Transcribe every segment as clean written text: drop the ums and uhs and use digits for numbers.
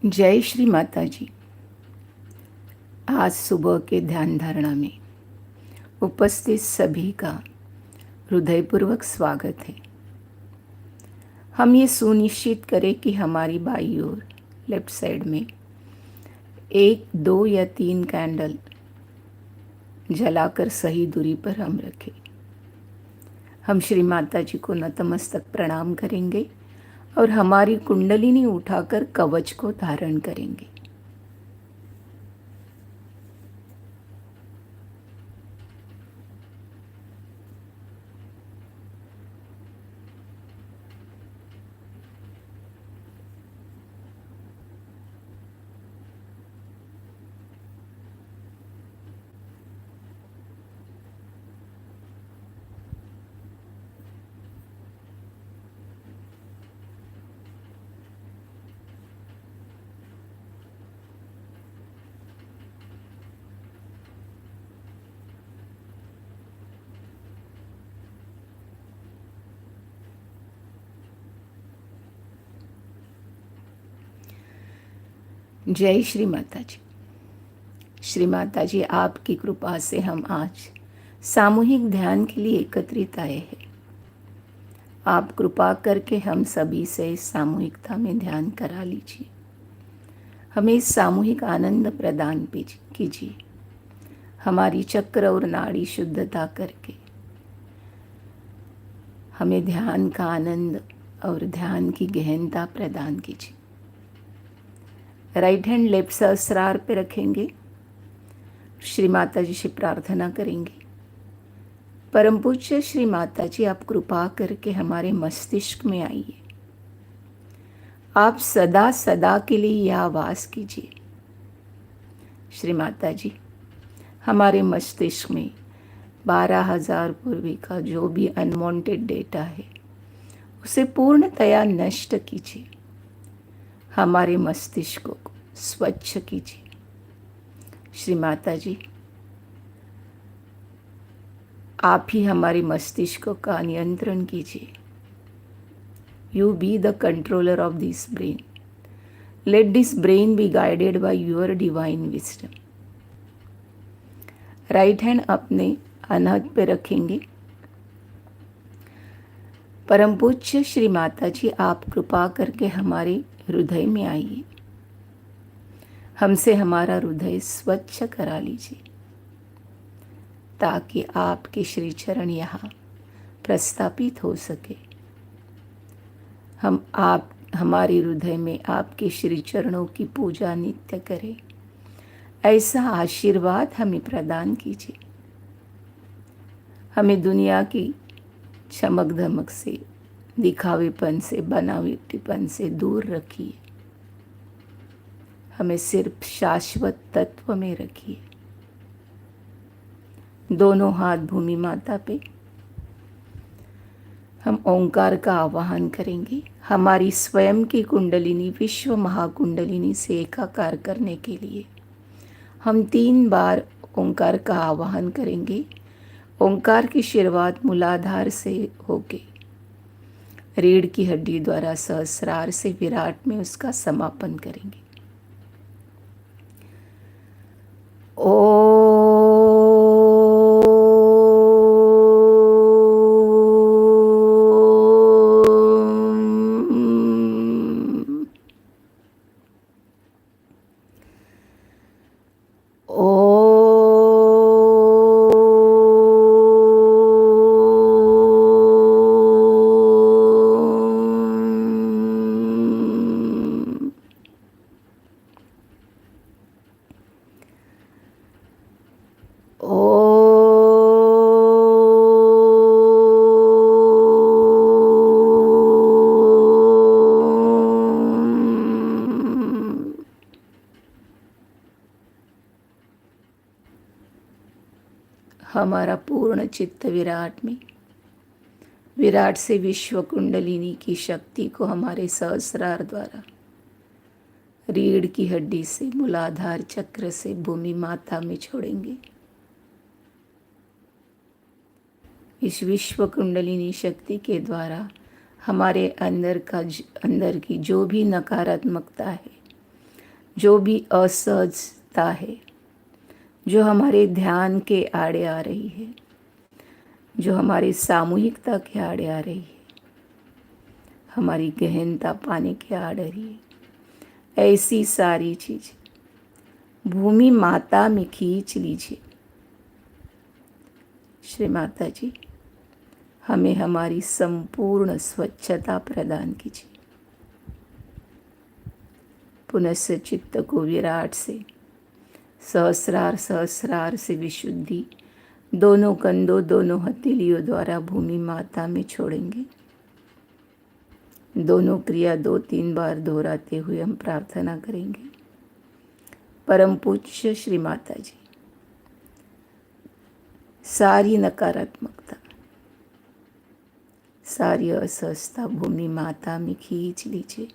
जय श्री माता जी। आज सुबह के ध्यान धारणा में उपस्थित सभी का हृदयपूर्वक स्वागत है। हम ये सुनिश्चित करें कि हमारी बाईं ओर लेफ्ट साइड में 1, 2 या 3 कैंडल जलाकर सही दूरी पर हम रखें। हम श्री माता जी को नतमस्तक प्रणाम करेंगे और हमारी कुंडलिनी उठाकर कवच को धारण करेंगे। जय श्री माता जी। श्री माता जी, आपकी कृपा से हम आज सामूहिक ध्यान के लिए एकत्रित आए हैं। आप कृपा करके हम सभी से इस सामूहिकता में ध्यान करा लीजिए। हमें इस सामूहिक आनंद प्रदान कीजिए। हमारी चक्र और नाड़ी शुद्धता करके हमें ध्यान का आनंद और ध्यान की गहनता प्रदान कीजिए। राइट हैंड लेफ्ट सहस्रार पे रखेंगे। श्री माता जी से प्रार्थना करेंगे। परम पूज्य श्री माता जी, आप कृपा करके हमारे मस्तिष्क में आइए। आप सदा सदा के लिए यह वास कीजिए। श्री माता जी, हमारे मस्तिष्क में 12,000 पूर्वी का जो भी अनवांटेड डेटा है उसे पूर्णतया नष्ट कीजिए। हमारे मस्तिष्क को स्वच्छ कीजिए। श्री माता जी, आप ही हमारे मस्तिष्क का नियंत्रण कीजिए। You be the controller of this brain. Let this brain be guided by your divine wisdom. Right hand अपने अनहद पे रखेंगे। परम पूज्य श्री माता जी, आप कृपा करके हमारे हृदय में आइए। हमसे हमारा हृदय स्वच्छ करा लीजिए ताकि आपके श्री चरण यहाँ प्रस्थापित हो सके। हमारे हृदय में आपके श्री चरणों की पूजा नित्य करें, ऐसा आशीर्वाद हमें प्रदान कीजिए। हमें दुनिया की चमक धमक से, दिखावेपन से, बनावटीपन से दूर रखिए। हमें सिर्फ शाश्वत तत्व में रखिए। दोनों हाथ भूमि माता पे हम ओंकार का आवाहन करेंगे। हमारी स्वयं की कुंडलिनी विश्व महाकुंडलिनी से एकाकार करने के लिए हम 3 बार ओंकार का आवाहन करेंगे। ओंकार की शुरुआत मूलाधार से होके रीढ़ की हड्डी द्वारा सहस्रार से विराट में उसका समापन करेंगे। ओ हमारा पूर्ण चित्त विराट में, विराट से विश्व कुंडलिनी की शक्ति को हमारे सहस्रार द्वारा रीढ़ की हड्डी से, मूलाधार चक्र से भूमि माता में छोड़ेंगे। इस विश्व कुंडलिनी शक्ति के द्वारा हमारे अंदर की जो भी नकारात्मकता है जो भी असहजता है, जो हमारे ध्यान के आड़े आ रही है, जो हमारी सामूहिकता के आड़े आ रही है, हमारी गहनता पाने के आड़ रही है, ऐसी सारी चीज़ भूमि माता में खींच लीजिए। श्री माता जी, हमें हमारी संपूर्ण स्वच्छता प्रदान कीजिए। पुनः चित्त को विराट से, सहस्रार सहस्रार से विशुद्धि दोनों कंधों, दोनों हथेलियों द्वारा भूमि माता में छोड़ेंगे। दोनों क्रिया 2-3 बार दोहराते हुए हम प्रार्थना करेंगे। परम पूज्य श्री माता जी, सारी नकारात्मकता, सारी असहजता भूमि माता में खींच लीजिए।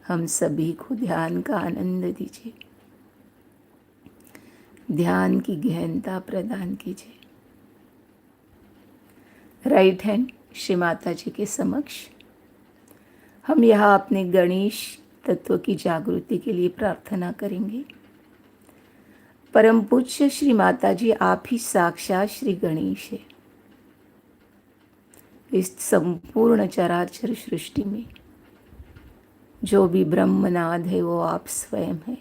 हम सभी को ध्यान का आनंद दीजिए, ध्यान की गहनता प्रदान कीजिए। राइट हैंड श्री माता जी के समक्ष हम यहाँ अपने गणेश तत्व की जागृति के लिए प्रार्थना करेंगे। परम पूज्य श्री माता जी, आप ही साक्षात श्री गणेश है। इस संपूर्ण चराचर सृष्टि में जो भी ब्रह्मनाद है वो आप स्वयं है।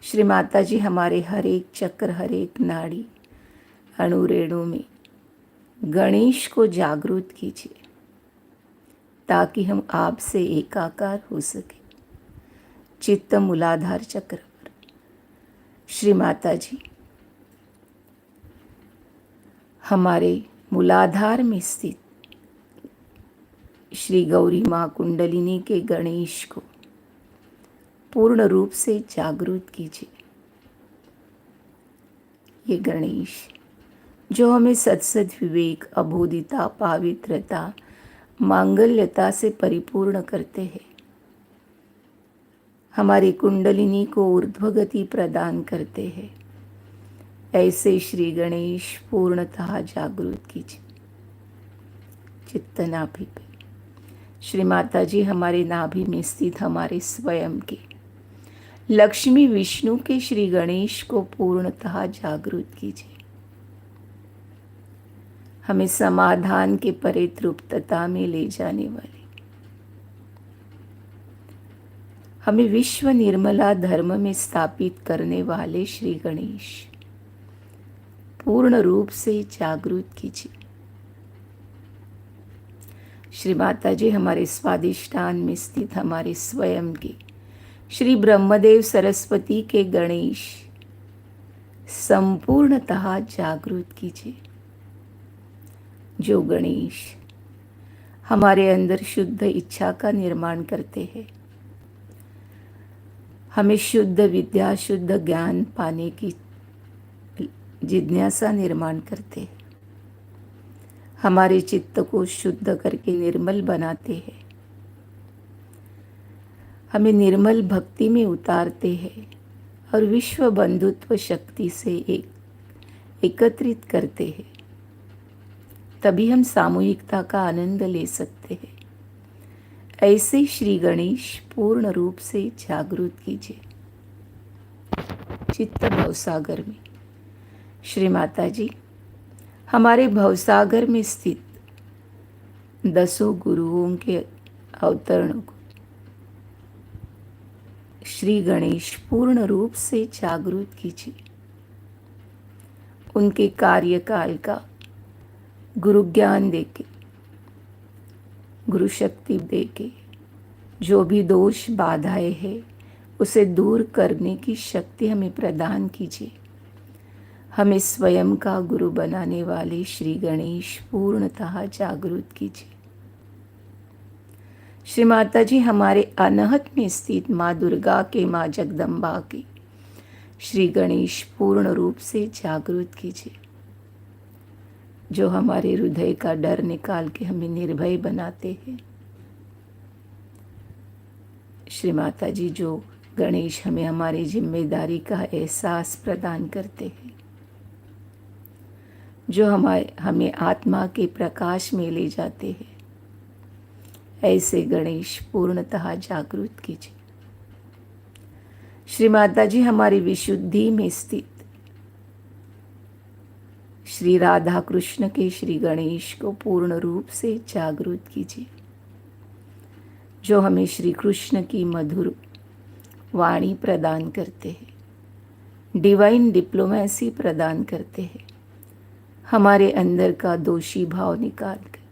श्री माता जी, हमारे हर एक चक्र, हर एक नाड़ी, अणु रेणु में गणेश को जागृत कीजिए ताकि हम आपसे एकाकार हो सके। चित्त मूलाधार चक्र पर श्री माता जी, हमारे मूलाधार में स्थित श्री गौरी माँ कुंडलिनी के गणेश को पूर्ण रूप से जागृत कीजिए। ये गणेश जो हमें सत्सद विवेक, अबोधिता, पावित्रता, मांगल्यता से परिपूर्ण करते हैं, हमारी कुंडलिनी को ऊर्ध्वगति प्रदान करते हैं, ऐसे श्री गणेश पूर्णतः जागृत कीजिए। चित्त नाभि पे श्री माता जी, हमारे नाभि में स्थित हमारे स्वयं के लक्ष्मी विष्णु के श्री गणेश को पूर्णतः जागृत कीजिए। हमें समाधान के परे तृप्तता में ले जाने वाले, हमें विश्व निर्मला धर्म में स्थापित करने वाले श्री गणेश पूर्ण रूप से जागृत कीजिए। श्री माता जी, हमारे स्वादिष्ठान में स्थित हमारे स्वयं के श्री ब्रह्मदेव सरस्वती के गणेश संपूर्णतः जागृत कीजिए। जो गणेश हमारे अंदर शुद्ध इच्छा का निर्माण करते हैं, हमें शुद्ध विद्या, शुद्ध ज्ञान पाने की जिज्ञासा निर्माण करते हैं, हमारे चित्त को शुद्ध करके निर्मल बनाते हैं, हमें निर्मल भक्ति में उतारते हैं और विश्व बंधुत्व शक्ति से एकत्रित करते हैं, तभी हम सामूहिकता का आनंद ले सकते हैं। ऐसे श्री गणेश पूर्ण रूप से जागृत कीजिए। चित्त भवसागर में श्री माता जी, हमारे भवसागर में स्थित 10 गुरुओं के अवतरणों को श्री गणेश पूर्ण रूप से जागृत कीजिए। उनके कार्यकाल का गुरु ज्ञान देके, गुरु शक्ति देके, जो भी दोष बाधाएं हैं उसे दूर करने की शक्ति हमें प्रदान कीजिए। हमें स्वयं का गुरु बनाने वाले श्री गणेश पूर्णतः जागृत कीजिए। श्री माता जी, हमारे अनहत में स्थित माँ दुर्गा के, माँ जगदम्बा के श्री गणेश पूर्ण रूप से जागृत कीजिए। जो हमारे हृदय का डर निकाल के हमें निर्भय बनाते हैं। श्री माता जी, जो गणेश हमें हमारी जिम्मेदारी का एहसास प्रदान करते हैं, जो हमें आत्मा के प्रकाश में ले जाते हैं, ऐसे गणेश पूर्णतः जागृत कीजिए। श्री माता जी हमारी विशुद्धि में स्थित श्री राधा कृष्ण के श्री गणेश को पूर्ण रूप से जागृत कीजिए, जो हमें श्री कृष्ण की मधुर वाणी प्रदान करते हैं, डिवाइन डिप्लोमेसी प्रदान करते हैं, हमारे अंदर का दोषी भाव निकाल कर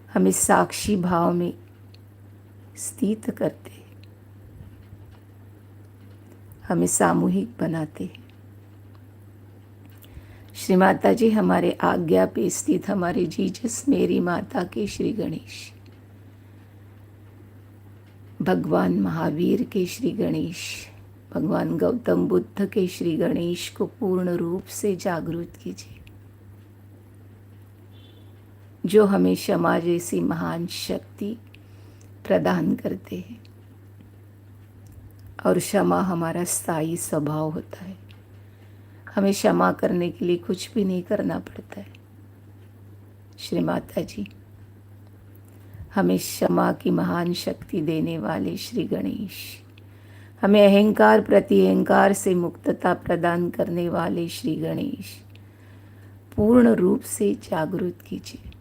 हमें साक्षी भाव में स्थित करते हैं, हमें सामूहिक बनाते हैं। श्री माता जी हमारे आज्ञा पे स्थित हमारे जीसस मेरी माता के श्री गणेश, भगवान महावीर के श्री गणेश, भगवान गौतम बुद्ध के श्री गणेश को पूर्ण रूप से जागृत कीजिए, जो हमें क्षमा जैसी महान शक्ति प्रदान करते हैं। और क्षमा हमारा स्थायी स्वभाव होता है, हमें क्षमा करने के लिए कुछ भी नहीं करना पड़ता है। श्री माता जी हमें क्षमा की महान शक्ति देने वाले श्री गणेश, हमें अहंकार प्रति अहंकार से मुक्तता प्रदान करने वाले श्री गणेश, पूर्ण रूप से जागृत कीजिए।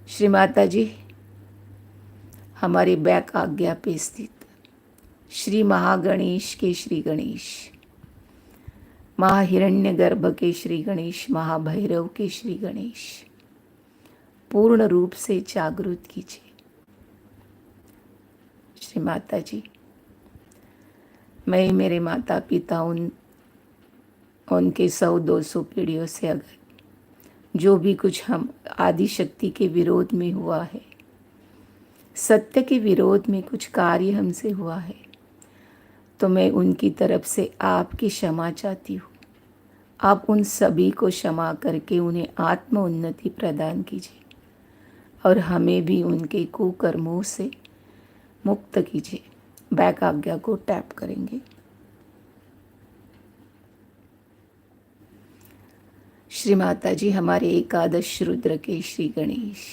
श्री माता जी हमारे बैक आज्ञा पे स्थित श्री महागणेश के श्री गणेश, महाहिरण्यगर्भ के श्री गणेश, महाभैरव के श्री गणेश, पूर्ण रूप से जागृत कीजिए। श्री माता जी मैं मेरे माता पिता उनके 100-200 पीढ़ियों से अगर जो भी कुछ हम आदि शक्ति के विरोध में हुआ है, सत्य के विरोध में कुछ कार्य हमसे हुआ है, तो मैं उनकी तरफ से आपकी क्षमा चाहती हूँ। आप उन सभी को क्षमा करके उन्हें आत्म उन्नति प्रदान कीजिए और हमें भी उनके कुकर्मों से मुक्त कीजिए। बैक आज्ञा को टैप करेंगे। श्री माता जी हमारे एकादश रुद्र के श्री गणेश,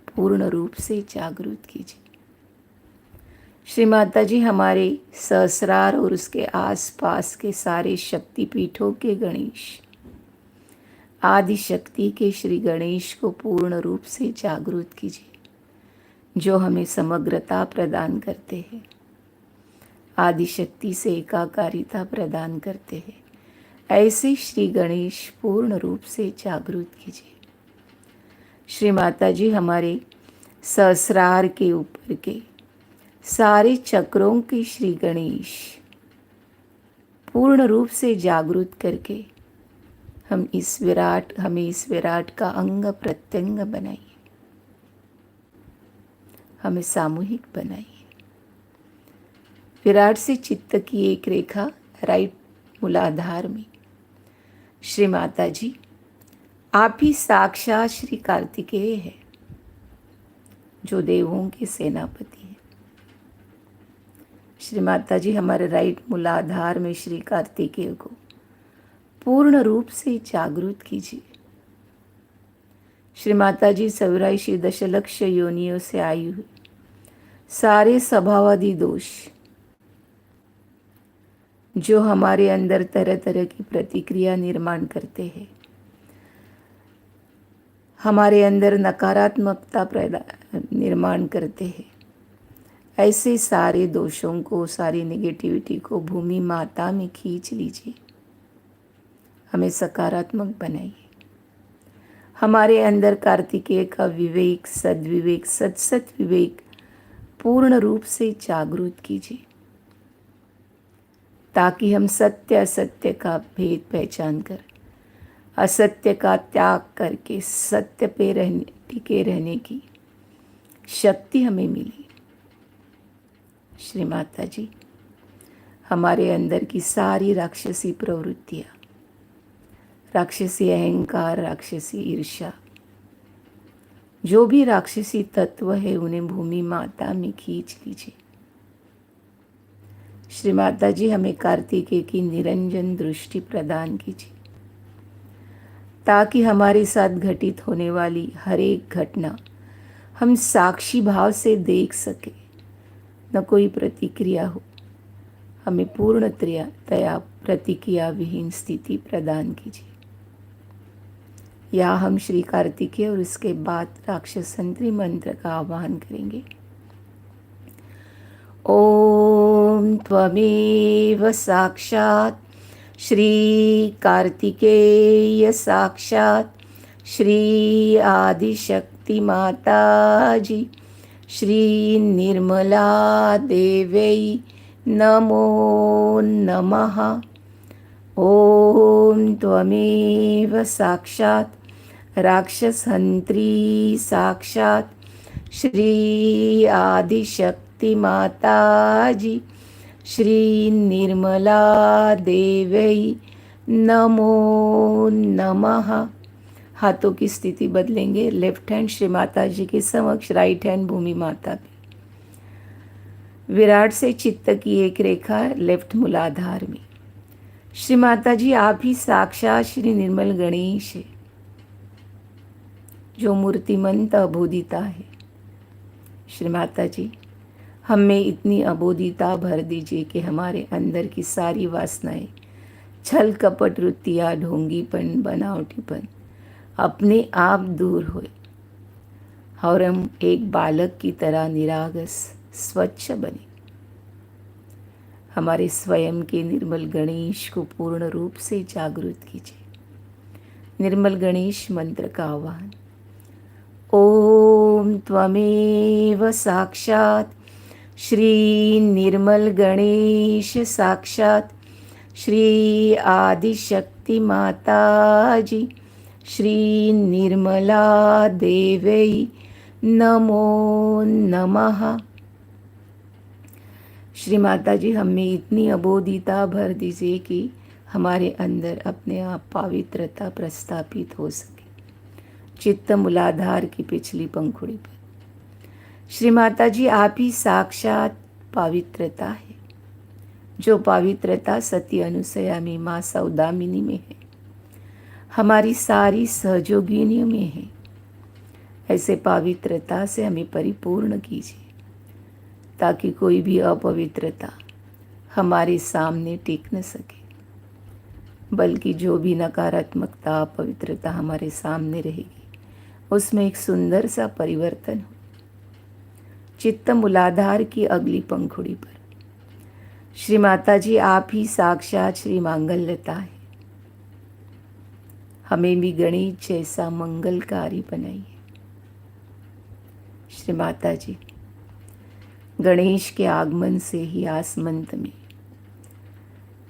पूर्ण रूप से जागृत कीजिए। श्री माता जी हमारे सहस्रार और उसके आसपास के सारे शक्तिपीठों के गणेश, आदि शक्ति के श्री गणेश को पूर्ण रूप से जागृत कीजिए, जो हमें समग्रता प्रदान करते हैं, आदि शक्ति से एकाकारिता प्रदान करते हैं। ऐसे श्री गणेश पूर्ण रूप से जागृत कीजिए। श्री माता जी हमारे सहस्रार के ऊपर के सारे चक्रों के श्री गणेश, पूर्ण रूप से जागृत करके हमें इस विराट का अंग प्रत्यंग बनाइए, हमें सामूहिक बनाइए। विराट से चित्त की एक रेखा राइट मूलाधार में। श्री माता जी आप ही साक्षात श्री कार्तिकेय है, जो देवों के सेनापति है। श्री माता जी हमारे राइट मूलाधार में श्री कार्तिकेय को पूर्ण रूप से जागृत कीजिए। श्री माता जी 84 दशलक्ष योनियों से आई हुई सारे स्वभावादि दोष जो हमारे अंदर तरह तरह की प्रतिक्रिया निर्माण करते हैं, हमारे अंदर नकारात्मकता निर्माण करते हैं, ऐसे सारे दोषों को, सारी नेगेटिविटी को भूमि माता में खींच लीजिए, हमें सकारात्मक बनाइए। हमारे अंदर कार्तिकेय का विवेक, सद्विवेक, सत्सत विवेक पूर्ण रूप से जागृत कीजिए, ताकि हम सत्य असत्य का भेद पहचान कर असत्य का त्याग करके सत्य पे टिके रहने की शक्ति हमें मिली। श्री माता जी हमारे अंदर की सारी राक्षसी प्रवृत्तियाँ, राक्षसी अहंकार, राक्षसी ईर्ष्या, जो भी राक्षसी तत्व है उन्हें भूमि माता में खींच लीजिए। श्री माता जी हमें कार्तिकेय की निरंजन दृष्टि प्रदान कीजिए, ताकि हमारे साथ घटित होने वाली हर एक घटना हम साक्षी भाव से देख सके, न कोई प्रतिक्रिया हो। हमें पूर्णतया प्रतिक्रिया विहीन स्थिति प्रदान कीजिए। या हम श्री कार्तिकेय और उसके बाद राक्षसंत्री मंत्र का आह्वान करेंगे। ओम त्वमेव साक्षात् श्री कार्तिकेय साक्षात् श्री आदिशक्ति माताजी श्री निर्मला देव्यै नमो नमः। ओम त्वमेव साक्षात् राक्षसहंत्री साक्षात् श्री आदिशक्ति माताजी श्री निर्मला देव्यै नमो नमः। हाथों की स्थिति बदलेंगे। लेफ्ट हैंड श्री माता जी के समक्ष, राइट हैंड भूमि माता पे। विराट से चित्त की एक रेखा लेफ्ट मूलाधार में। श्री माता जी आप ही साक्षात श्री निर्मल गणेश है, जो मूर्तिमंत अबोधिता है। श्री माता जी हम में इतनी अबोधिता भर दीजिए कि हमारे अंदर की सारी वासनाएं, छल कपट वृत्तियाँ, ढोंगीपन, बनावटीपन अपने आप दूर होए और हम एक बालक की तरह निरागस स्वच्छ बने। हमारे स्वयं के निर्मल गणेश को पूर्ण रूप से जागृत कीजिए। निर्मल गणेश मंत्र का आह्वान। ओम त्वमेव साक्षात् श्री निर्मल गणेश साक्षात् श्री आदिशक्ति माताजी श्री निर्मला देव्यै नमो नमः। श्री माता जी हमें इतनी अबोधिता भर दीजिए कि हमारे अंदर अपने आप पवित्रता प्रस्थापित हो सके। चित्त मूलाधार की पिछली पंखुड़ी पर। श्री माता जी आप ही साक्षात पवित्रता है, जो पवित्रता सती अनुसया में, माँ सौदामिनी में है, हमारी सारी सहयोगिनियों में है। ऐसे पवित्रता से हमें परिपूर्ण कीजिए ताकि कोई भी अपवित्रता हमारे सामने टिक न सके, बल्कि जो भी नकारात्मकता, अपवित्रता हमारे सामने रहेगी उसमें एक सुंदर सा परिवर्तन हो। चित्त मूलाधार की अगली पंखुड़ी पर। श्री माता जी आप ही साक्षात श्री मांगल्यता है। हमें भी गणेश जैसा मंगलकारी बनाइए। श्री माता जी गणेश के आगमन से ही आसमंत में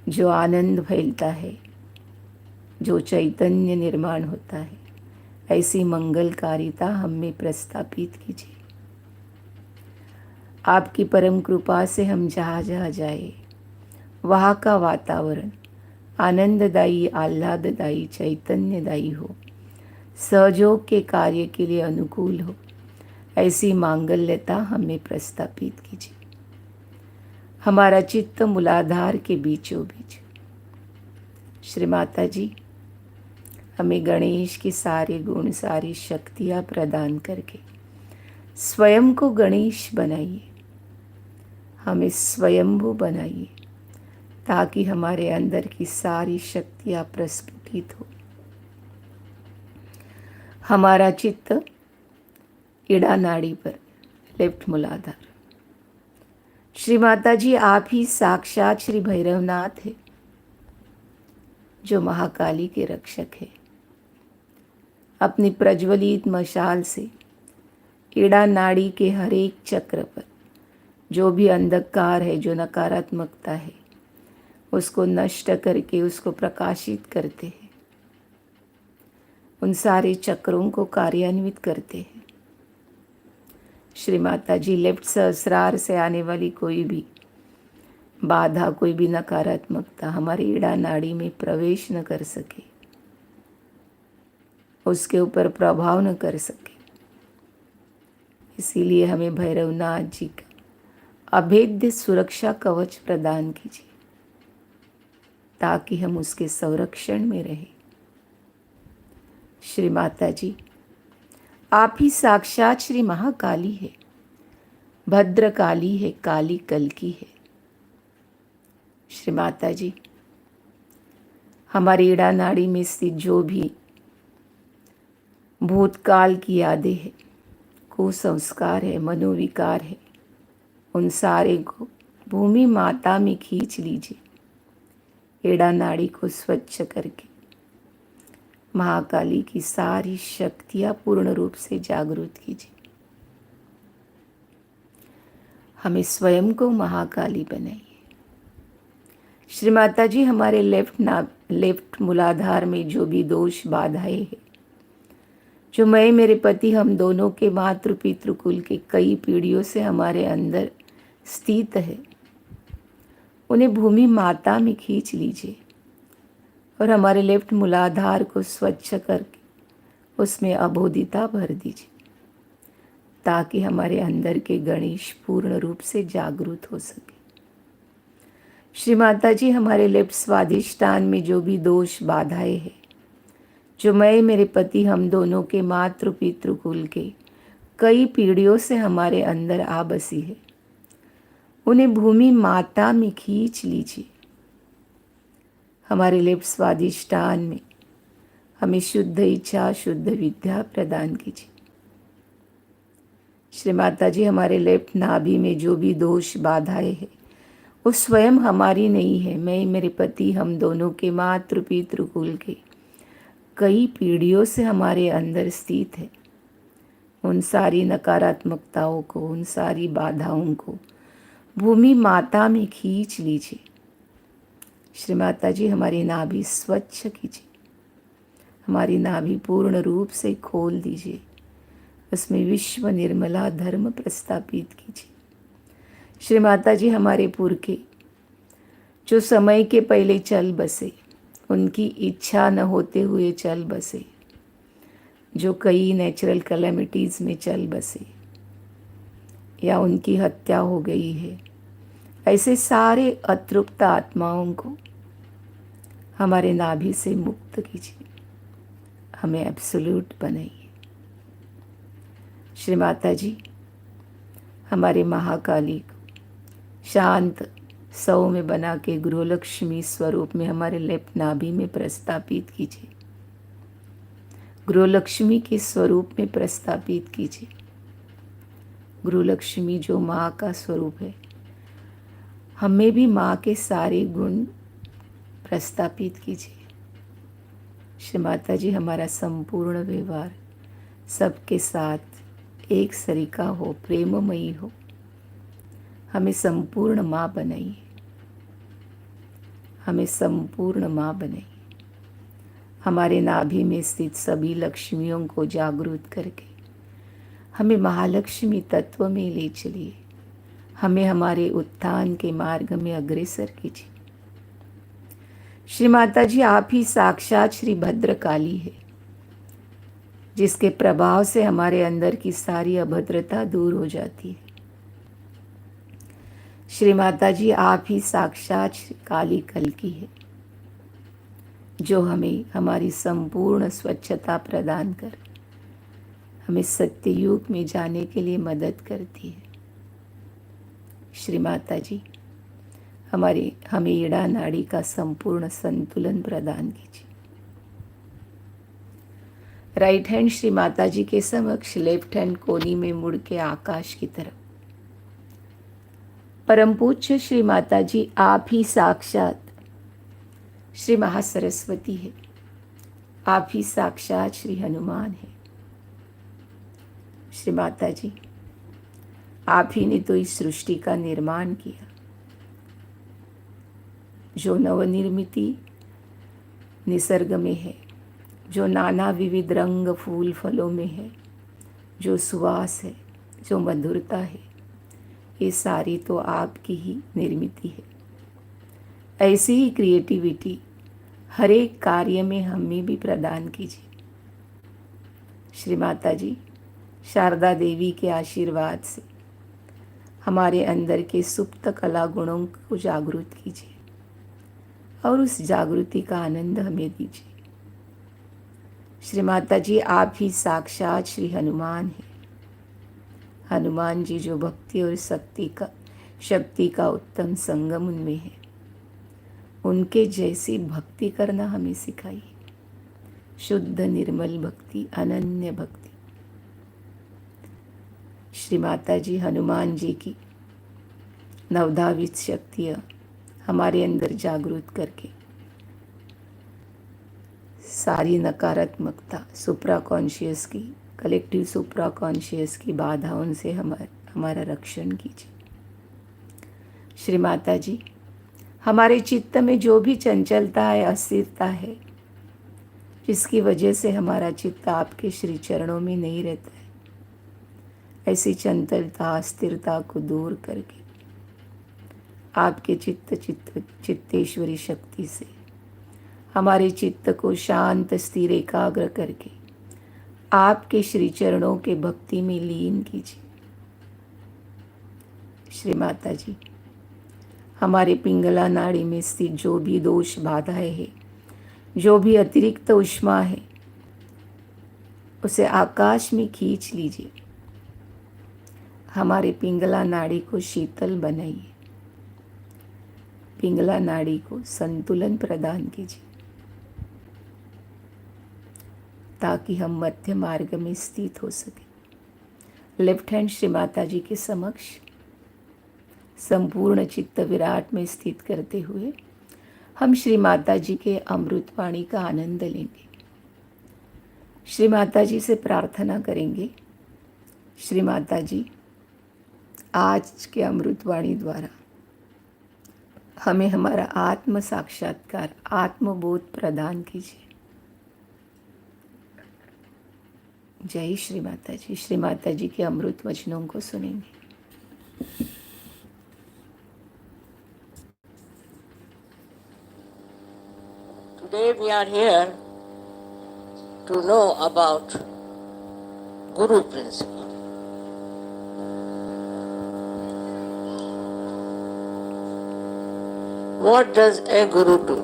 जो आनंद फैलता है, जो चैतन्य निर्माण होता है, ऐसी मंगलकारिता हम में प्रस्थापित कीजिए। आपकी परम कृपा से हम जहाँ जहाँ जाए वहाँ का वातावरण आनंददायी, आह्लाददायी, चैतन्यदायी हो, सहयोग के कार्य के लिए अनुकूल हो, ऐसी मांगल्यता हमें प्रस्थापित कीजिए। हमारा चित्त मूलाधार के बीचों बीच। श्री माता जी हमें गणेश के सारे गुण, सारी शक्तियाँ प्रदान करके स्वयं को गणेश बनाइए। हमें स्वयंभू बनाइए ताकि हमारे अंदर की सारी शक्तियाँ प्रस्फुटित हो। हमारा चित्त इड़ा नाड़ी पर, लेफ्ट मूलाधार। श्री माता जी आप ही साक्षात श्री भैरवनाथ है, जो महाकाली के रक्षक है। अपनी प्रज्वलित मशाल से इड़ा नाड़ी के हर एक चक्र पर जो भी अंधकार है, जो नकारात्मकता है, उसको नष्ट करके उसको प्रकाशित करते हैं। उन सारे चक्रों को कार्यान्वित करते हैं। श्री माता जी लेफ्ट सहस्रार से आने वाली कोई भी बाधा, कोई भी नकारात्मकता हमारी इड़ा नाड़ी में प्रवेश न कर सके, उसके ऊपर प्रभाव न कर सके। इसीलिए हमें भैरवनाथ जी का अभेद्य सुरक्षा कवच प्रदान कीजिए ताकि हम उसके संरक्षण में रहें। श्री माता जी, आप ही साक्षात श्री महाकाली है, भद्रकाली है, काली कल की है। श्री माता जी, हमारी ईड़ा नाड़ी में स्थित जो भी भूतकाल की यादें हैं, कुसंस्कार है, मनोविकार है, उन सारे को भूमि माता में खींच लीजिए। ईड़ा नाड़ी को स्वच्छ करके महाकाली की सारी शक्तियाँ पूर्ण रूप से जागृत कीजिए। हमें स्वयं को महाकाली बनाइए। श्री माता जी, हमारे लेफ्ट मूलाधार में जो भी दोष बाधाएं हैं, जो मैं मेरे पति हम दोनों के मातृ पितृकुल के कई पीढ़ियों से हमारे अंदर स्थित है, उन्हें भूमि माता में खींच लीजिए और हमारे लेफ्ट मूलाधार को स्वच्छ करके उसमें अबोधिता भर दीजिए, ताकि हमारे अंदर के गणेश पूर्ण रूप से जागृत हो सके। श्री माता जी, हमारे लेफ्ट स्वादिष्टान में जो भी दोष बाधाएं हैं, जो मैं मेरे पति हम दोनों के मातृ पितृकुल के कई पीढ़ियों से हमारे अंदर आ बसी है, उन्हें भूमि माता में खींच लीजिए। हमारे लेफ्ट स्वादिष्टान में हमें शुद्ध इच्छा, शुद्ध विद्या प्रदान कीजिए। श्री माता जी, हमारे लेफ्ट नाभि में जो भी दोष बाधाएं हैं, वो स्वयं हमारी नहीं है, मैं मेरे पति हम दोनों के मातृ पितृकुल के कई पीढ़ियों से हमारे अंदर स्थित है। उन सारी नकारात्मकताओं को, उन सारी बाधाओं को भूमि माता में खींच लीजिए। श्री माता जी, हमारी नाभि स्वच्छ कीजिए, हमारी नाभि पूर्ण रूप से खोल दीजिए, उसमें विश्व निर्मला धर्म प्रस्थापित कीजिए। श्री माता जी, हमारे पुरखे जो समय के पहले चल बसे, उनकी इच्छा न होते हुए चल बसे, जो कई नेचुरल कैलेमिटीज़ में चल बसे या उनकी हत्या हो गई है, ऐसे सारे अतृप्त आत्माओं को हमारे नाभि से मुक्त कीजिए, हमें एब्सोल्यूट बनाइए। श्री माता जी, हमारे महाकाली को शांत सौम्य बना के गृहलक्ष्मी स्वरूप में हमारे लेफ्ट नाभि में प्रस्थापित कीजिए, गृहलक्ष्मी के स्वरूप में प्रस्थापित कीजिए। गृहलक्ष्मी जो माँ का स्वरूप है, हमें भी माँ के सारे गुण प्रस्थापित कीजिए। श्री माता जी, हमारा संपूर्ण व्यवहार सबके साथ एक सरीका हो, प्रेममयी हो, हमें संपूर्ण माँ बनाइए, हमें संपूर्ण माँ बनाइए। हमारे नाभि में स्थित सभी लक्ष्मियों को जागृत करके हमें महालक्ष्मी तत्व में ले चलिए, हमें हमारे उत्थान के मार्ग में अग्रसर कीजिए। श्री माता जी, आप ही साक्षात श्री भद्रकाली है, जिसके प्रभाव से हमारे अंदर की सारी अभद्रता दूर हो जाती है। श्री माता जी, आप ही साक्षात श्री काली कल की है, जो हमें हमारी संपूर्ण स्वच्छता प्रदान कर हमें सत्ययुग में जाने के लिए मदद करती है। श्री माता जी, हमें ईड़ा नाड़ी का संपूर्ण संतुलन प्रदान कीजिए। राइट हैंड श्री माता जी के समक्ष, लेफ्ट हैंड कोनी में मुड़ के आकाश की तरफ। परम पूज्य श्री माता जी, आप ही साक्षात श्री महासरस्वती है, आप ही साक्षात श्री हनुमान है। श्री माता जी, आप ही ने तो इस सृष्टि का निर्माण किया, जो नवनिर्मिति निसर्ग में है, जो नाना विविध रंग फूल फलों में है, जो सुवास है, जो मधुरता है, ये सारी तो आपकी ही निर्मिति है। ऐसी ही क्रिएटिविटी हर एक कार्य में हमें भी प्रदान कीजिए। श्री माता जी, शारदा देवी के आशीर्वाद से हमारे अंदर के सुप्त कला गुणों को जागृत कीजिए और उस जागृति का आनंद हमें दीजिए। श्री माता जी, आप ही साक्षात श्री हनुमान हैं। हनुमान जी जो भक्ति और शक्ति का उत्तम संगम उनमें है, उनके जैसी भक्ति करना हमें सिखाइए। शुद्ध निर्मल भक्ति, अनन्य भक्ति। श्री माता जी, हनुमान जी की नवधावित शक्तियाँ हमारे अंदर जागृत करके सारी नकारात्मकता, सुप्रा कॉन्शियस की, कलेक्टिव सुप्रा कॉन्शियस की बाधाओं से हमारा रक्षण कीजिए। श्री माता जी, हमारे चित्त में जो भी चंचलता है, अस्थिरता है, जिसकी वजह से हमारा चित्त आपके श्री चरणों में नहीं रहता है, ऐसी चंचलता, अस्थिरता को दूर करके आपके चित्तेश्वरी शक्ति से हमारे चित्त को शांत, स्थिर, एकाग्र करके आपके श्री चरणों के भक्ति में लीन कीजिए। श्री माता जी, हमारे पिंगला नाड़ी में स्थित जो भी दोष, बाधाएं है, जो भी अतिरिक्त ऊष्मा है, उसे आकाश में खींच लीजिए। हमारे पिंगला नाड़ी को शीतल बनाइए, पिंगला नाड़ी को संतुलन प्रदान कीजिए, ताकि हम मध्य मार्ग में स्थित हो सके। लेफ्ट हैंड श्री माता जी के समक्ष संपूर्ण चित्त विराट में स्थित करते हुए हम श्री माता जी के अमृत वाणी का आनंद लेंगे। श्री माता जी से प्रार्थना करेंगे, श्री माता जी, आज के अमृत वाणी द्वारा हमें हमारा आत्म साक्षात्कार, आत्मबोध प्रदान कीजिए। जय श्री माता जी। श्री माता जी के अमृत वचनों को सुनेंगे। Today we are here to know about Guru principle. What does a Guru do?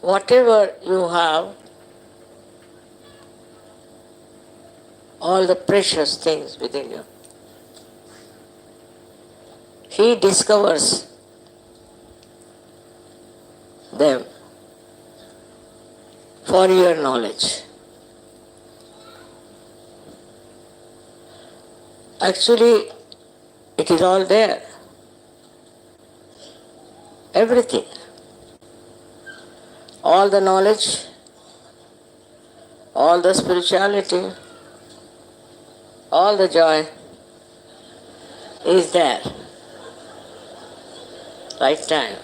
Whatever you have, all the precious things within you, he discovers them for your knowledge. Actually, it is all there. Everything. All the knowledge, all the spirituality, all the joy is there. Right time.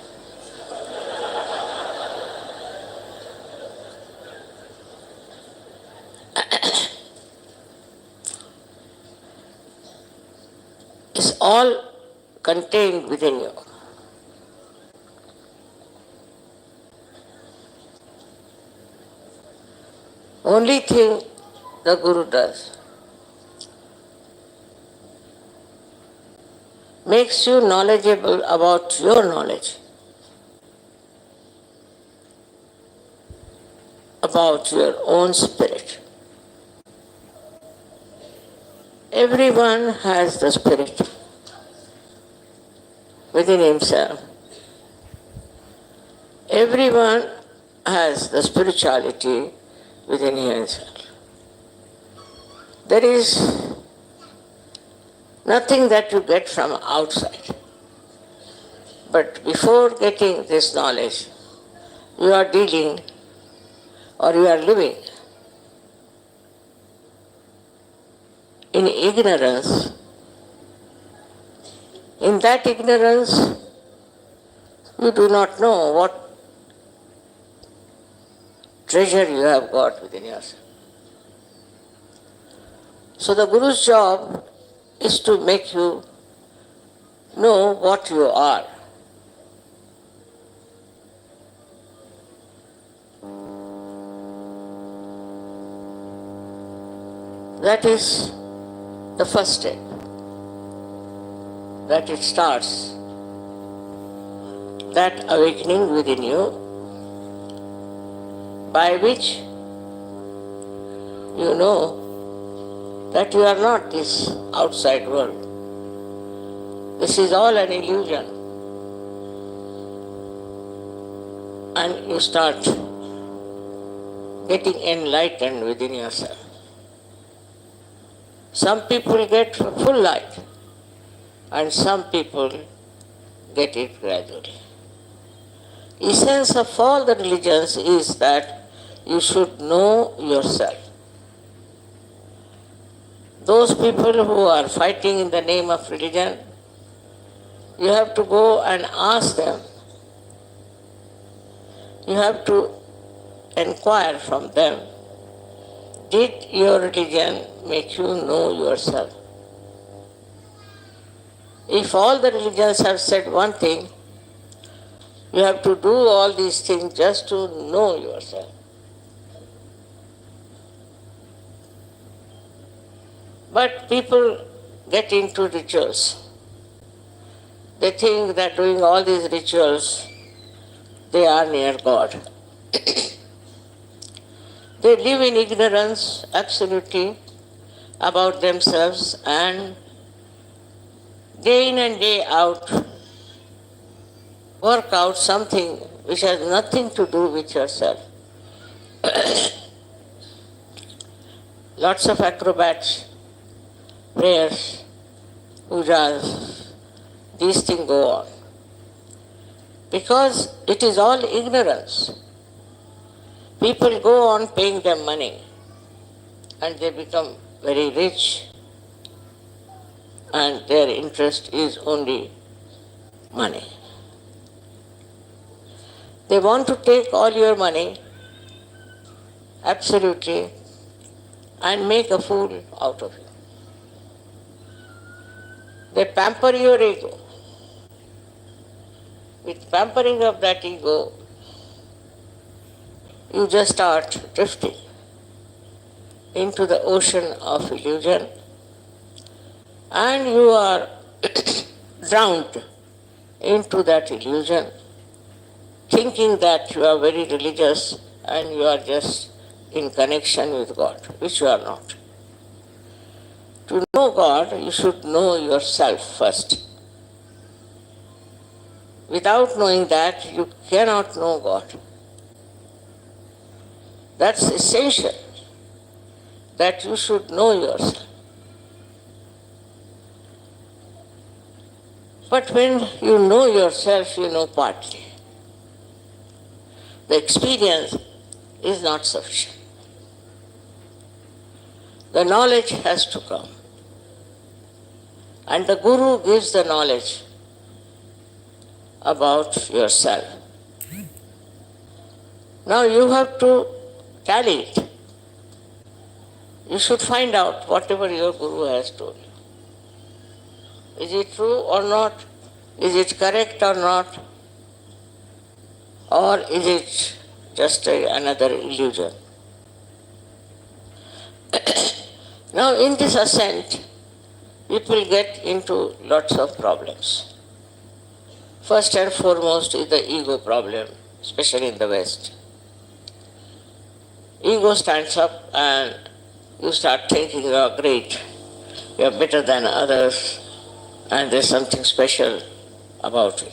It's all contained within you. Only thing the Guru does, makes you knowledgeable about your knowledge, about your own spirit. Everyone has the spirit within himself. Everyone has the spirituality within himself. There is nothing that you get from outside. But before getting this knowledge, you are dealing or you are living in ignorance. In that ignorance, you do not know what treasure you have got within yourself. So the Guru's job is to make you know what you are. That is the first step, that it starts, that awakening within you, by which you know that you are not this outside world. This is all an illusion. And you start getting enlightened within yourself. Some people get full light and some people get it gradually. Essence of all the religions is that you should know yourself. Those people who are fighting in the name of religion, you have to go and ask them. You have to inquire from them, did your religion make you know yourself? If all the religions have said one thing, you have to do all these things just to know yourself. But people get into rituals. They think that doing all these rituals, they are near God. They live in ignorance absolutely about themselves, and day in and day out work out something which has nothing to do with yourself. Lots of acrobats, prayers, pujas, these things go on. Because it is all ignorance. People go on paying them money and they become very rich, and their interest is only money. They want to take all your money, absolutely, and make a fool out of you. They pamper your ego. With pampering of that ego, you just start drifting into the ocean of illusion, and you are drowned into that illusion, thinking that you are very religious and you are just in connection with God, which you are not. To know God, you should know yourself first. Without knowing that, you cannot know God. That's essential, that you should know yourself. But when you know yourself, you know partly. The experience is not sufficient. The knowledge has to come. And the Guru gives the knowledge about yourself. Now you have to tally it. You should find out whatever your Guru has told you. Is it true or not? Is it correct or not? Or is it just another illusion? Now in this ascent, people get into lots of problems. First and foremost is the ego problem, especially in the West. Ego stands up and you start thinking you are great, you are better than others, and there's something special about you.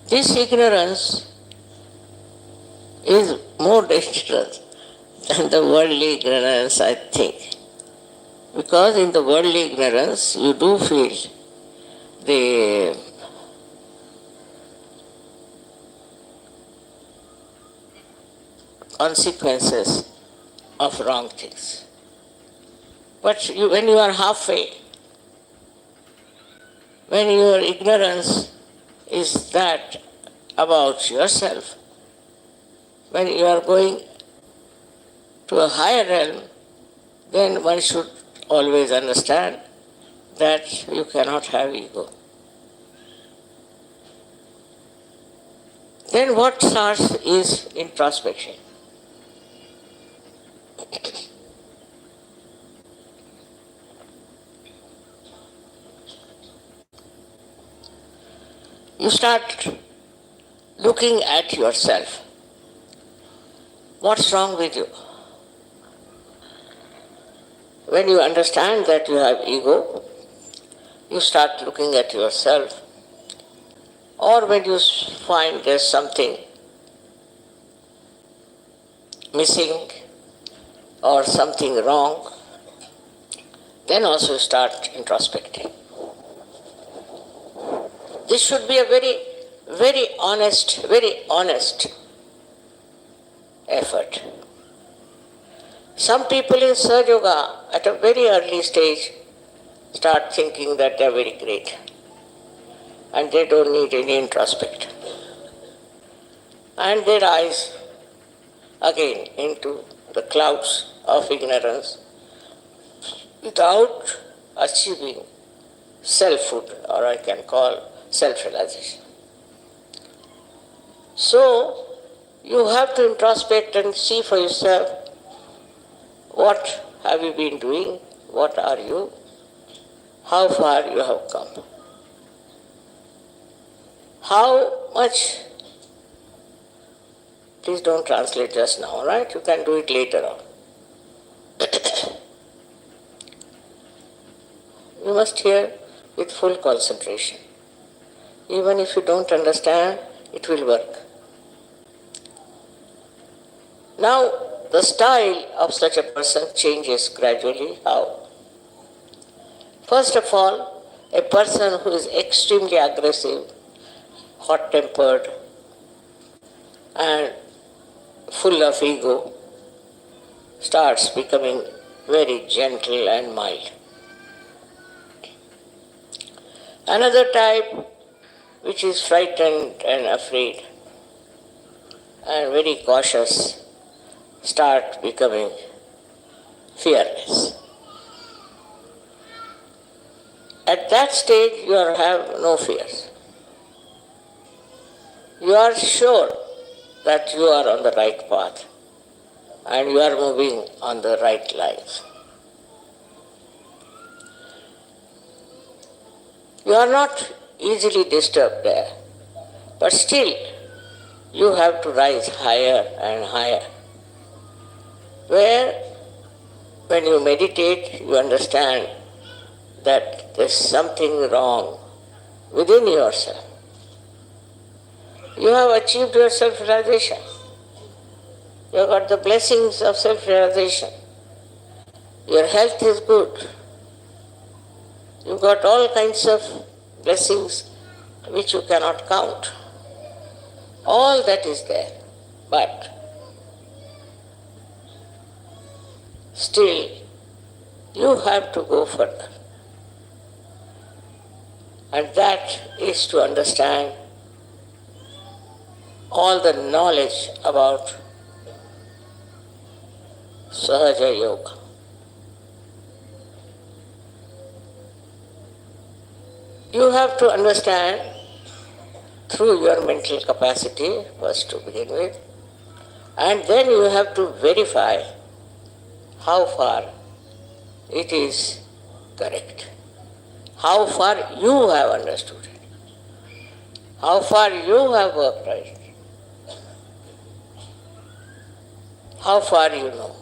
This ignorance is more dangerous than the worldly ignorance, I think. Because in the worldly ignorance, you do feel the consequences of wrong things. But when you are halfway, when your ignorance is that about yourself, when you are going to a higher realm, then one should always understand that you cannot have ego. Then what starts is introspection. you start looking at yourself. What's wrong with you? When you understand that you have ego, you start looking at yourself. Or when you find there's something missing or something wrong, then also start introspecting. This should be a very honest effort. Some people in Sahaja Yoga at a very early stage start thinking that they are very great and they don't need any introspect. And they rise again into the clouds of ignorance without achieving selfhood, or I can call self-realization. So, you have to introspect and see for yourself what have you been doing, what are you, how far you have come. How much, please don't translate just now, all right? You can do it later on. You must hear with full concentration. Even if you don't understand, it will work. Now, the style of such a person changes gradually. How? First of all, a person who is extremely aggressive, hot-tempered, and full of ego starts becoming very gentle and mild. Another type, which is frightened and afraid and very cautious, start becoming fearless. At that stage, you have no fears. You are sure that you are on the right path and you are moving on the right lines. You are not easily disturbed there, but still you have to rise higher and higher. Where, when you meditate, you understand that there's something wrong within yourself. You have achieved your self-realization. You have got the blessings of self-realization. Your health is good. You've got all kinds of blessings which you cannot count. All that is there. But still, you have to go further. And that is to understand all the knowledge about Sahaja Yoga. You have to understand through your mental capacity, first to begin with, and then you have to verify how far it is correct, how far you have understood it, how far you have worked right, how far you know.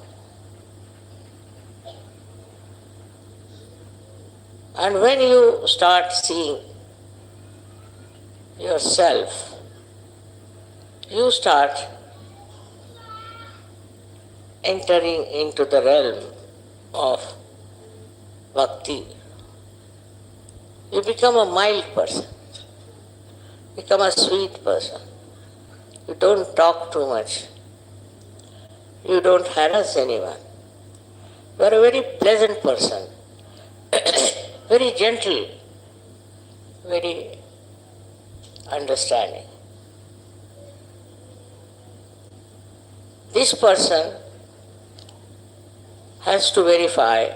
And when you start seeing yourself, you start entering into the realm of bhakti. You become a mild person, become a sweet person. You don't talk too much. You don't harass anyone. You are a very pleasant person, very gentle, very understanding. This person has to verify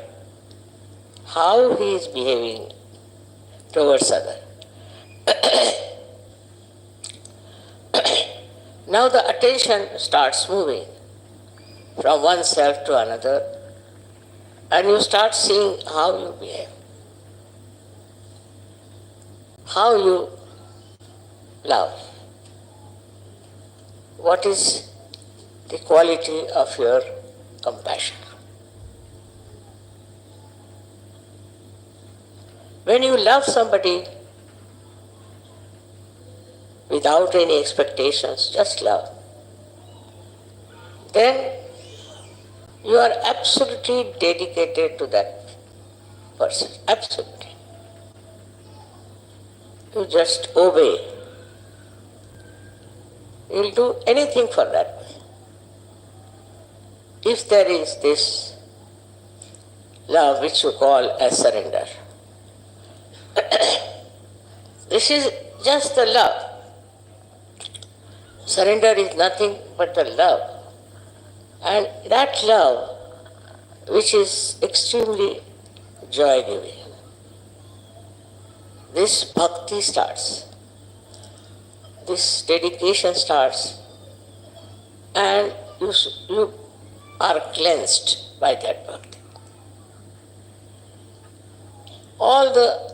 how he is behaving towards others. Now the attention starts moving from one self to another, and you start seeing how you behave, how you love? What is the quality of your compassion? When you love somebody without any expectations, just love, then you are absolutely dedicated to that person. Absolutely. You just obey. You will do anything for that person. If there is this love which you call as surrender, this is just the love. Surrender is nothing but the love. And that love, which is extremely joy giving, this bhakti starts, this dedication starts, and you are cleansed by that bhakti. All the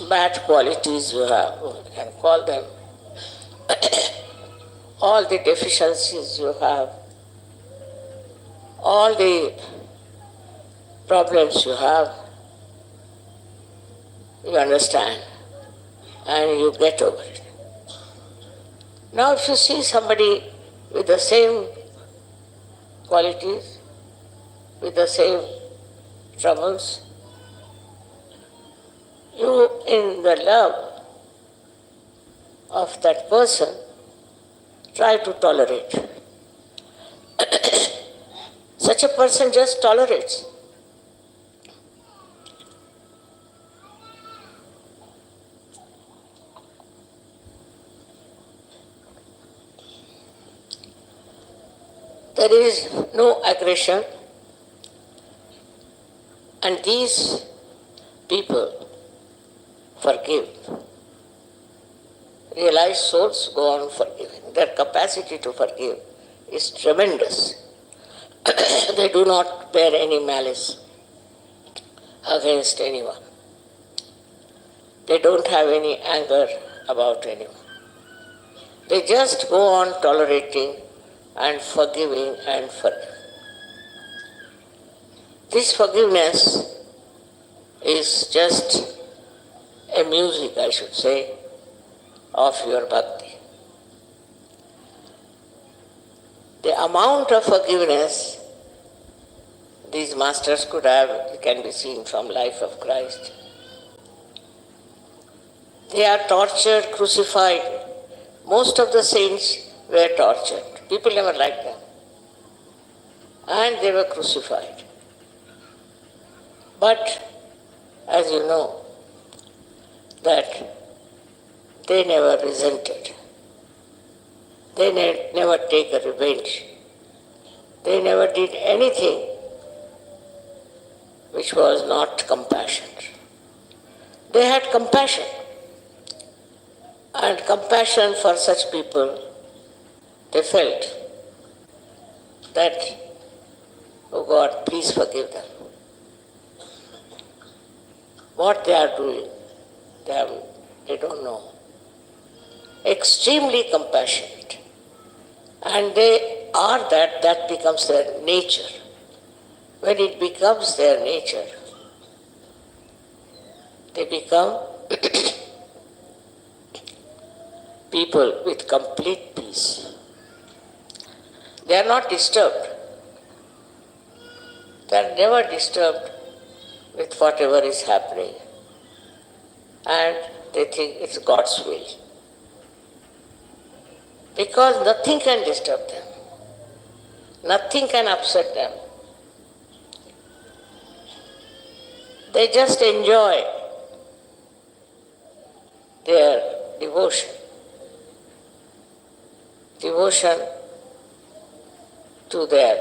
bad qualities you have, you can call them, all the deficiencies you have, all the problems you have, you understand and you get over it. Now if you see somebody with the same qualities, with the same troubles, you, in the love of that person, try to tolerate. Such a person just tolerates. There is no aggression, and these people forgive. Realized souls go on forgiving. Their capacity to forgive is tremendous. They do not bear any malice against anyone. They don't have any anger about anyone. They just go on tolerating and forgiving and forgiving. This forgiveness is just a music, I should say, of your bhakti. The amount of forgiveness these masters could have can be seen from life of Christ. They are tortured, crucified. Most of the saints were tortured. People never liked them. And they were crucified. But, as you know, that they never resented. They never take a revenge. They never did anything which was not compassion. They had compassion. And compassion for such people, they felt that, oh God, please forgive them. What they are doing, they don't know. Extremely compassionate. And they are that becomes their nature. When it becomes their nature, they become people with complete peace. They are not disturbed. They are never disturbed with whatever is happening. And they think it's God's will. Because nothing can disturb them. Nothing can upset them. They just enjoy their devotion. Devotion to their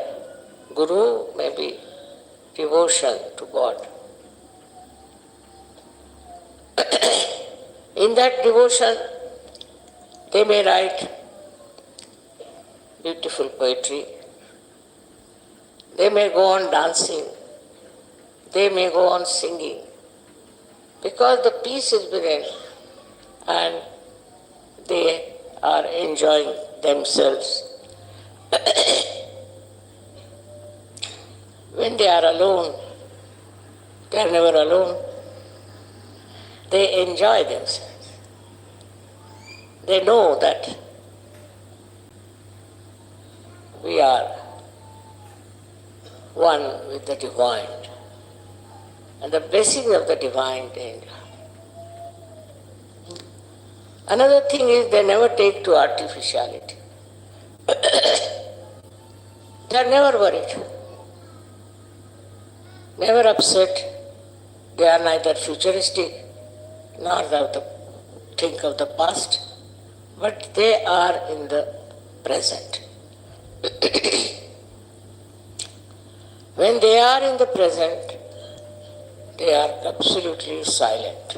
Guru, maybe devotion to God. In that devotion, they may write beautiful poetry. They may go on dancing. They may go on singing. Because the peace is within, and they are enjoying themselves. When they are alone, they are never alone. They enjoy themselves. They know that we are one with the divine, and the blessing of the divine they enjoy. Another thing is they never take to artificiality. They are never worried, never upset. They are neither futuristic nor think of the past, but they are in the present. When they are in the present, they are absolutely silent.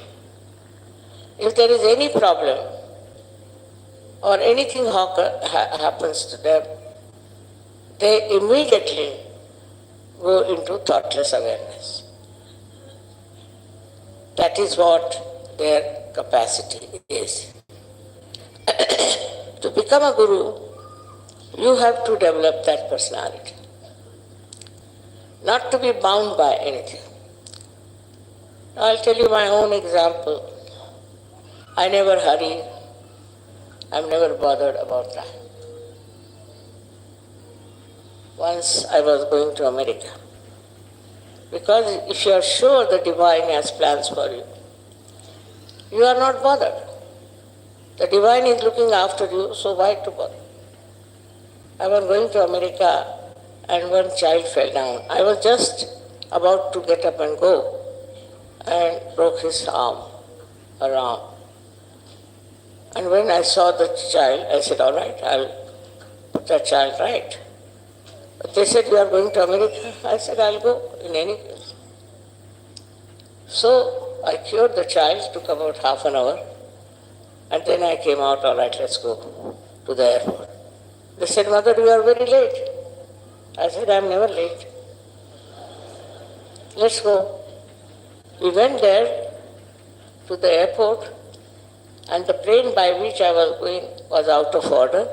If there is any problem or anything happens to them, they immediately go into thoughtless awareness. That is what their capacity is. To become a guru, you have to develop that personality, not to be bound by anything. I'll tell you my own example. I never hurry. I'm never bothered about that. Once I was going to America. Because if you are sure the divine has plans for you, you are not bothered. The divine is looking after you, so why to bother? I was going to America and one child fell down. I was just about to get up and go and broke his arm around. And when I saw the child, I said, all right, I'll put that child right. But they said, you are going to America? I said, I'll go in any case. So I cured the child, took about half an hour, and then I came out, all right, let's go to the airport. They said, Mother, you are very late. I said, I'm never late. Let's go. We went there to the airport, and the plane by which I was going was out of order.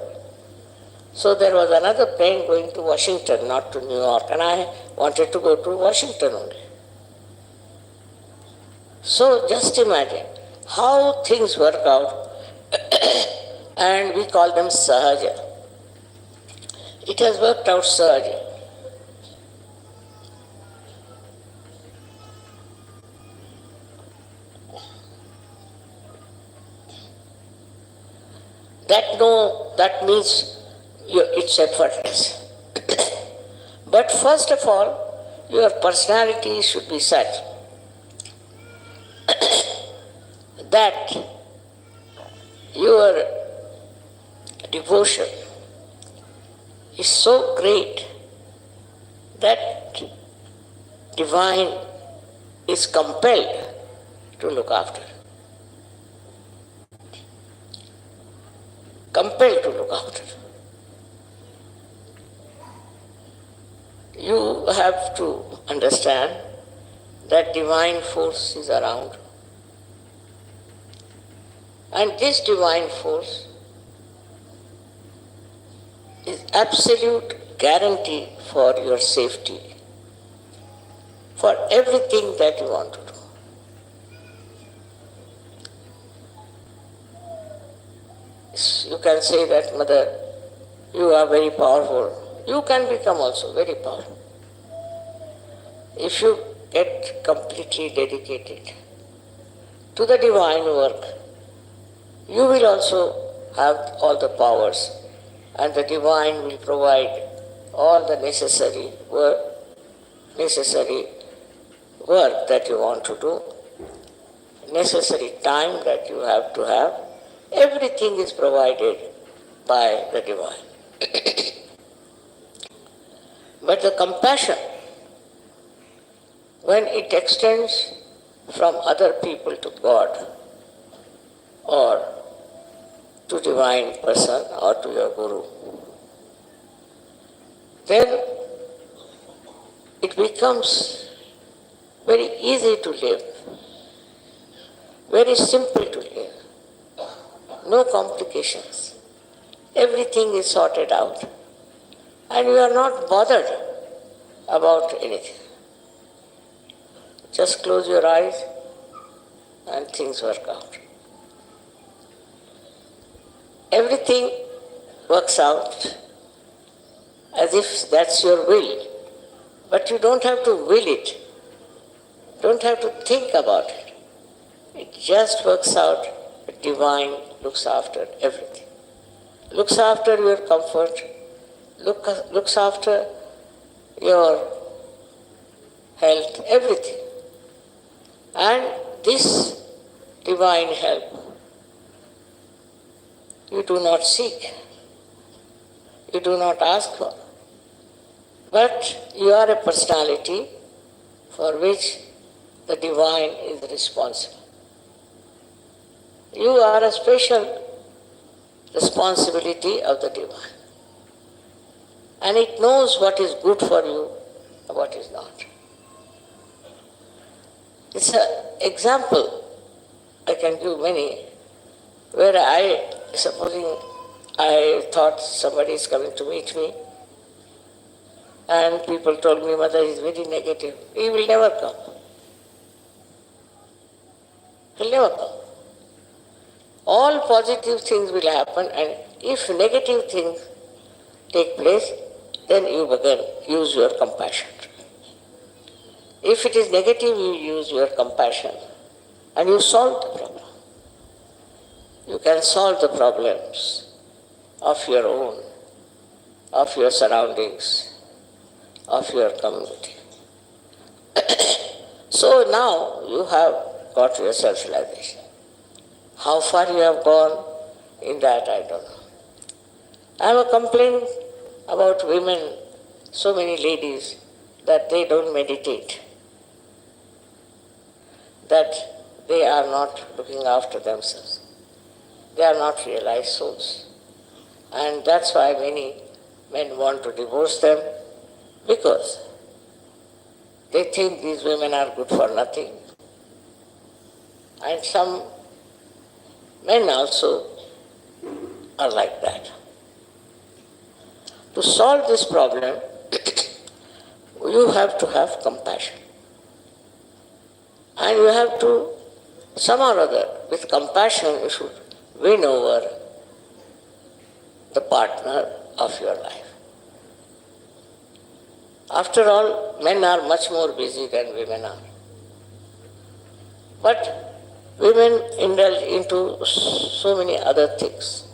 So there was another plane going to Washington, not to New York, and I wanted to go to Washington only. So just imagine how things work out, and we call them sahaja. It has worked out sahaja. That means it's effortless. But first of all, your personality should be such that your devotion is so great that divine is compelled to look after. Compelled to look after. You have to understand that divine force is around. And this divine force is absolute guarantee for your safety, for everything that you want to do. You can say that, Mother, you are very powerful. You can become also very powerful. If you get completely dedicated to the divine work, you will also have all the powers, and the divine will provide all the necessary work that you want to do, necessary time that you have to have. Everything is provided by the divine. But the compassion, when it extends from other people to God, or to divine person, or to your guru, then it becomes very easy to live, very simple to live. no complications. Everything is sorted out. And you are not bothered about anything. Just close your eyes and things work out. Everything works out as if that's your will. But you don't have to will it. Don't have to think about it. It just works out. The divine looks after everything. Looks after your comfort, looks after your health, everything. And this divine help, you do not seek, you do not ask for. But you are a personality for which the divine is responsible. You are a special responsibility of the divine. And it knows what is good for you and what is not. It's an example, I can give many, where supposing I thought somebody is coming to meet me, and people told me, Mother is very negative. He will never come. He'll never come. All positive things will happen, and if negative things take place, then you begin use your compassion. If it is negative, you use your compassion and you solve the problem. You can solve the problems of your own, of your surroundings, of your community. So now you have got your self-realization. How far you have gone in that, I don't know. I have a complaint about women, so many ladies, that they don't meditate, that they are not looking after themselves. They are not realized souls. And that's why many men want to divorce them, because they think these women are good for nothing. And some men also are like that. To solve this problem, you have to have compassion. And you have to, somehow or other, with compassion, you should win over the partner of your life. After all, men are much more busy than women are. But women indulge into so many other things.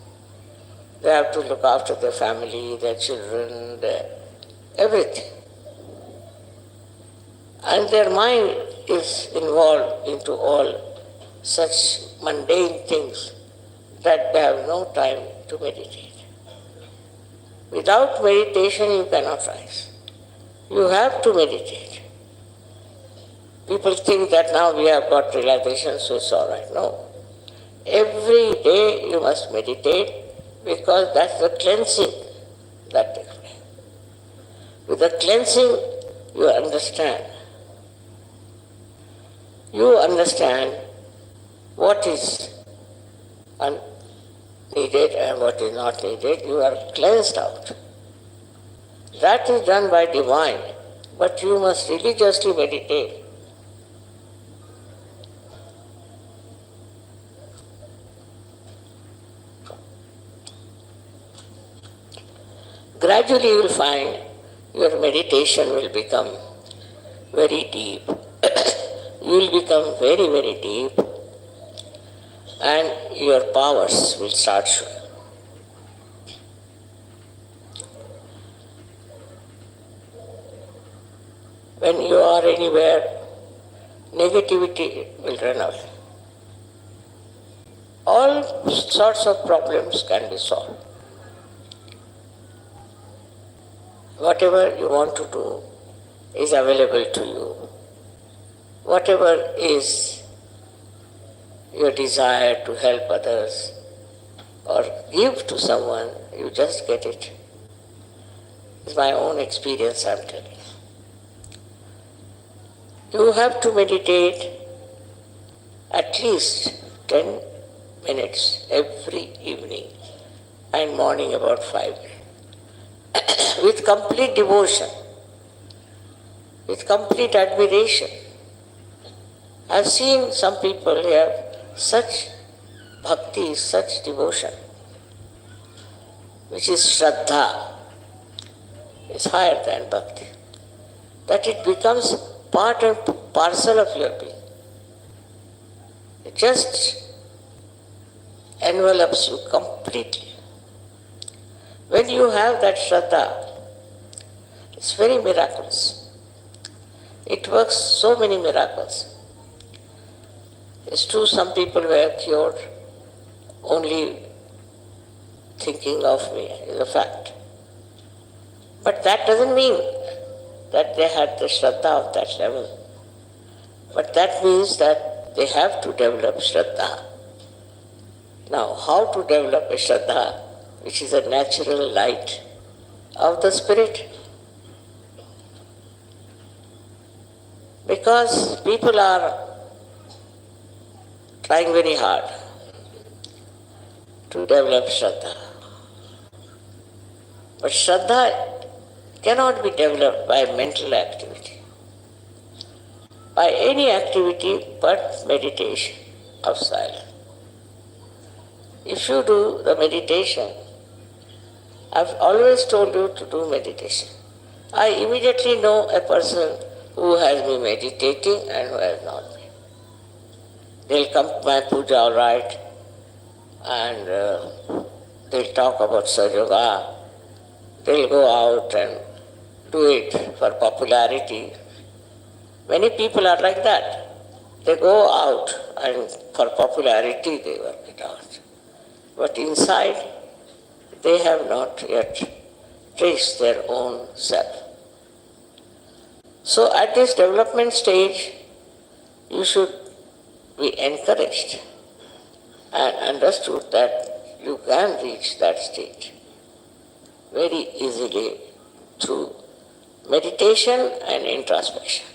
They have to look after their family, their children, everything. And their mind is involved into all such mundane things that they have no time to meditate. Without meditation, you cannot rise. You have to meditate. People think that now we have got realization, so it's all right. No. Every day you must meditate, because that's the cleansing that takes place. With the cleansing, you understand. You understand what is needed and what is not needed. You are cleansed out. That is done by divine, but you must religiously meditate. Gradually you will find your meditation will become very deep. You will become very, very deep, and your powers will start showing. When you are anywhere, negativity will run away. All sorts of problems can be solved. Whatever you want to do is available to you. Whatever is your desire to help others or give to someone, you just get it. It's my own experience I'm telling. You have to meditate at least 10 minutes every evening and morning about 5 minutes with complete devotion, with complete admiration. I've seen some people who have such bhakti, such devotion, which is Shraddha, is higher than bhakti, that it becomes part and parcel of your being. It just envelops you completely. When you have that Shraddha, it's very miraculous. It works so many miracles. It's true, some people were cured only thinking of me, is a fact. But that doesn't mean that they had the Shraddha of that level. But that means that they have to develop Shraddha. Now, how to develop a Shraddha, which is a natural light of the spirit? Because people are trying very hard to develop Shraddha. But Shraddha cannot be developed by mental activity, by any activity but meditation of silence. If you do the meditation, I've always told you to do meditation. I immediately know a person who has been meditating and who has not been. They'll come to my puja, all right, and they'll talk about Sajoga. They'll go out and do it for popularity. Many people are like that. They go out and for popularity they work it out. But inside, they have not yet traced their own self. So at this development stage, you should be encouraged and understood that you can reach that state very easily through meditation and introspection.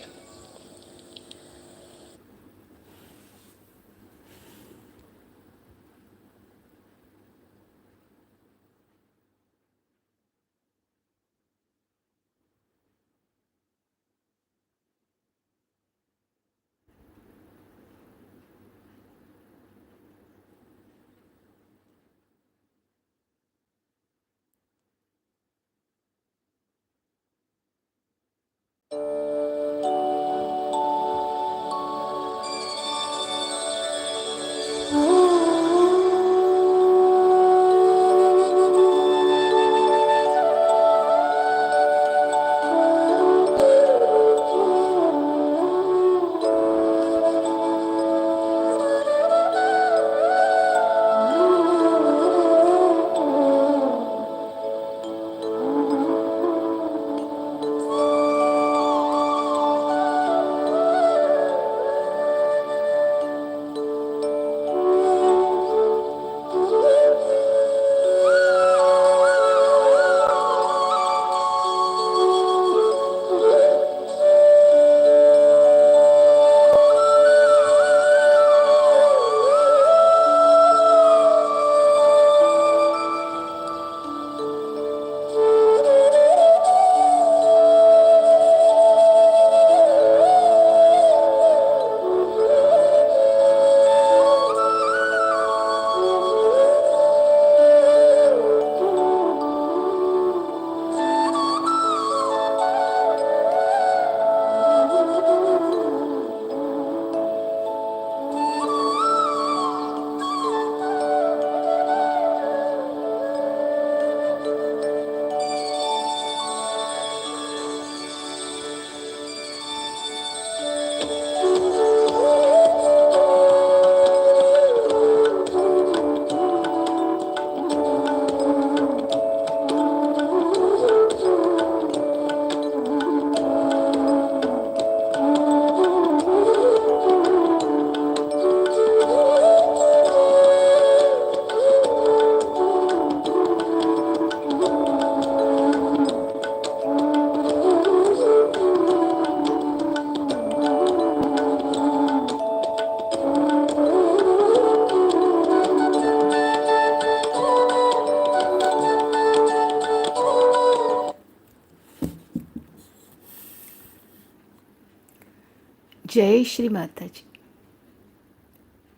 जय श्री माता जी।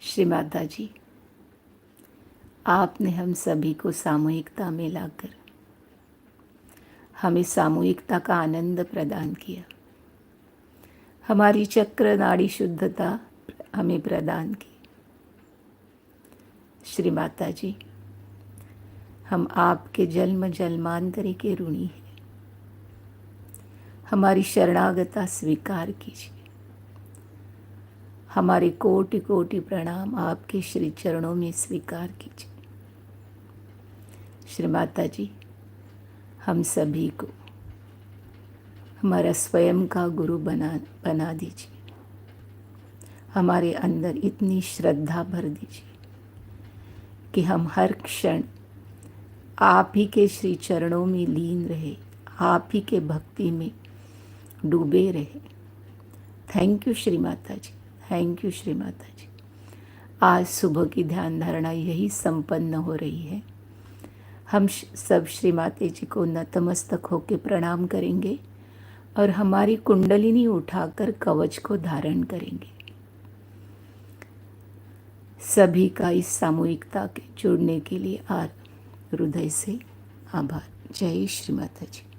श्री माता जी, आपने हम सभी को सामूहिकता में लाकर हमें सामूहिकता का आनंद प्रदान किया। हमारी चक्र नाड़ी शुद्धता हमें प्रदान की। श्री माता जी, हम आपके जन्म जन्मांतरी के ऋणी हैं। हमारी शरणागता स्वीकार कीजिए। हमारे कोटि कोटि प्रणाम आपके श्री चरणों में स्वीकार कीजिए। श्री माता जी, हम सभी को हमारा स्वयं का गुरु बना दीजिए। हमारे अंदर इतनी श्रद्धा भर दीजिए कि हम हर क्षण आप ही के श्री चरणों में लीन रहे, आप ही के भक्ति में डूबे रहे। Thank you Shri Mata ji, thank you Shri Mata जी। आज सुबह की ध्यान धारणा यही संपन्न हो रही है। हम सब श्री माता जी को नतमस्तक होकर प्रणाम करेंगे और हमारी कुंडलिनी उठाकर कवच को धारण करेंगे। सभी का इस सामूहिकता के जुड़ने के लिए हृदय से आभार। जय श्री माता जी।